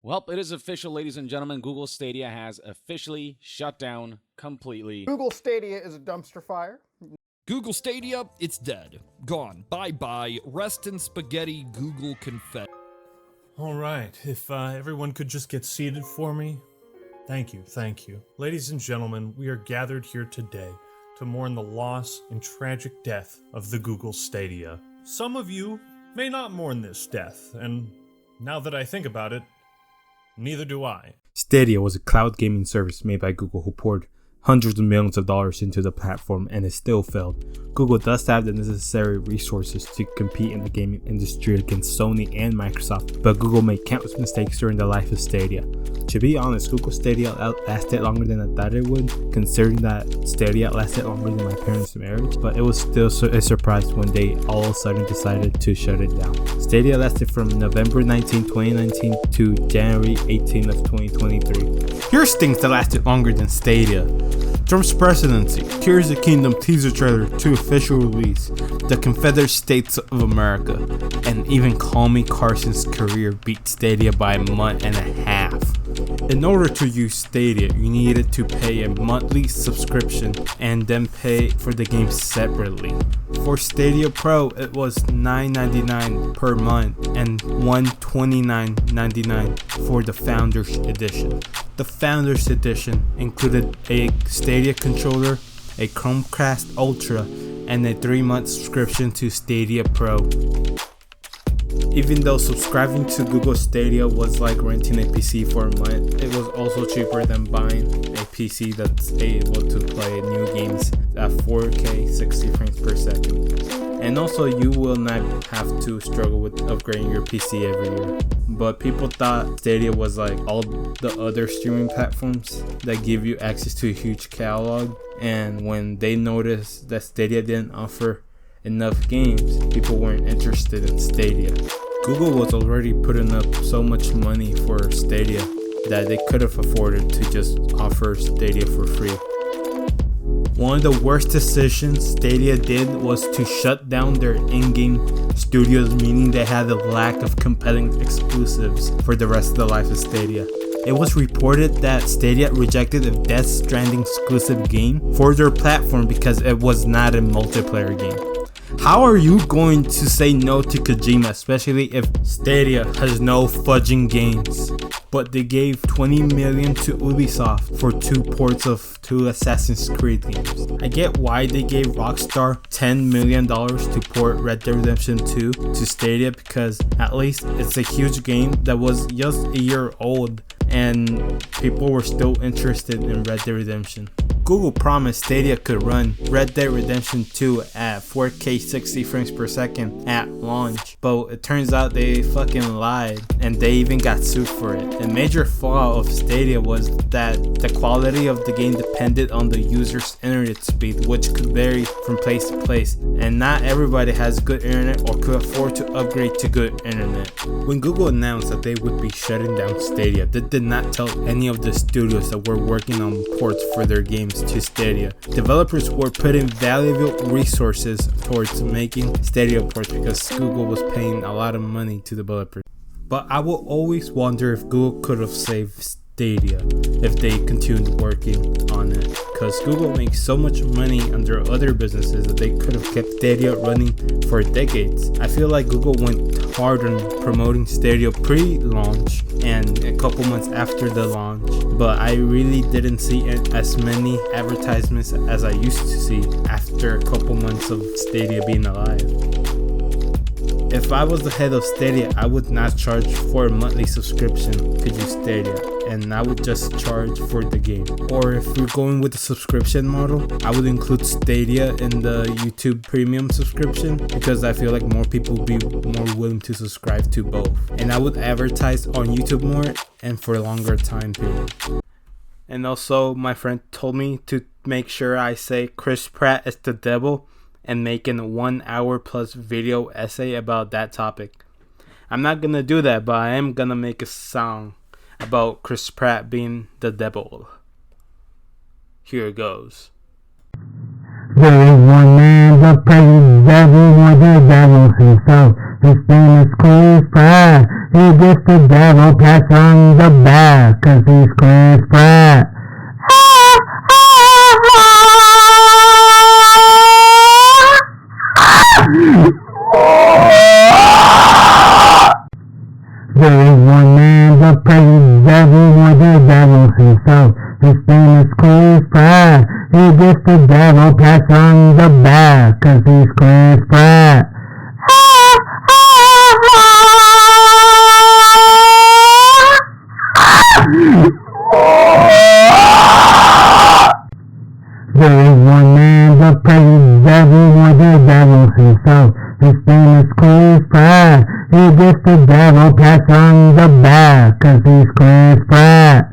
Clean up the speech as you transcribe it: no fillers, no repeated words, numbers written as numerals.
Well, it is official, ladies and gentlemen. Google Stadia has officially shut down completely. Google Stadia is a dumpster fire. Google Stadia, it's dead. Gone. Bye-bye. Rest in spaghetti, Google confetti. Alright, if everyone could just get seated for me. Thank you. Ladies and gentlemen, we are gathered here today to mourn the loss and tragic death of the Google Stadia. Some of you may not mourn this death, and now that I think about it, neither do I. Stadia was a cloud gaming service made by Google who poured hundreds of millions of dollars into the platform, and it still failed. Google does have the necessary resources to compete in the gaming industry against Sony and Microsoft, but Google made countless mistakes during the life of Stadia. To be honest, Google Stadia lasted longer than I thought it would, considering that Stadia lasted longer than my parents' marriage, but it was still a surprise when they all of a sudden decided to shut it down. Stadia lasted from November 19, 2019 to January 18 of 2023. Here's things that lasted longer than Stadia. Trump's presidency, Tears of the Kingdom teaser trailer to official release, the Confederate States of America, and even Call Me Carson's career beat Stadia by a month and a half. In order to use Stadia, you needed to pay a monthly subscription and then pay for the game separately. For Stadia Pro, it was $9.99 per month and $129.99 for the Founders Edition. The Founders Edition included a Stadia controller, a Chromecast Ultra, and a 3-month subscription to Stadia Pro. Even though subscribing to Google Stadia was like renting a PC for a month, it was also cheaper than buying a PC that's able to play new games at 4K 60 frames per second. And also, you will not have to struggle with upgrading your PC every year. But people thought Stadia was like all the other streaming platforms that give you access to a huge catalog, and when they noticed that Stadia didn't offer enough games, people weren't interested in Stadia. Google was already putting up so much money for Stadia that they could have afforded to just offer Stadia for free. One of the worst decisions Stadia did was to shut down their in-game studios, meaning they had a lack of compelling exclusives for the rest of the life of Stadia. It was reported that Stadia rejected a Death Stranding exclusive game for their platform because it was not a multiplayer game. How are you going to say no to Kojima, especially if Stadia has no fudging games? But they gave $20 million to Ubisoft for 2 ports of 2 Assassin's Creed games. I get why they gave Rockstar $10 million to port Red Dead Redemption 2 to Stadia, because at least it's a huge game that was just a year old and people were still interested in Red Dead Redemption. Google promised Stadia could run Red Dead Redemption 2 at 4K 60 frames per second at launch, but it turns out they fucking lied and they even got sued for it. A major flaw of Stadia was that the quality of the game depended on the user's internet speed, which could vary from place to place, and not everybody has good internet or could afford to upgrade to good internet. When Google announced that they would be shutting down Stadia, they did not tell any of the studios that were working on ports for their games to Stadia. Developers were putting valuable resources towards making Stadia ports because Google was paying a lot of money to developers. But I will always wonder if Google could have saved Stadia if they continued working on it, because Google makes so much money under other businesses that they could have kept Stadia running for decades. I feel like Google went hard on promoting Stadia pre-launch and a couple months after the launch, but I really didn't see as many advertisements as I used to see after a couple months of Stadia being alive. If I was the head of Stadia, I would not charge for a monthly subscription to use Stadia, and I would just charge for the game. Or if we're going with the subscription model, I would include Stadia in the YouTube Premium subscription, because I feel like more people would be more willing to subscribe to both. And I would advertise on YouTube more and for a longer time period. And also, my friend told me to make sure I say Chris Pratt is the devil and making a 1 hour plus video essay about that topic. I'm not gonna do that, but I am gonna make a song about Chris Pratt being the devil. Here it goes. There is one man, the present devil was the devil himself. His name is Chris Pratt. He gets the devil pats on the back, 'cause he's Chris Pratt. There is one man that praises the devil more than the devil himself. His name is Chris Pratt. He gets the devil pats on the back, 'cause he's Chris Pratt. There is one man that praises the devil more than the devil himself. His name is Chris Pratt. He gets the devil pats on the back, 'cause he's Chris Pratt.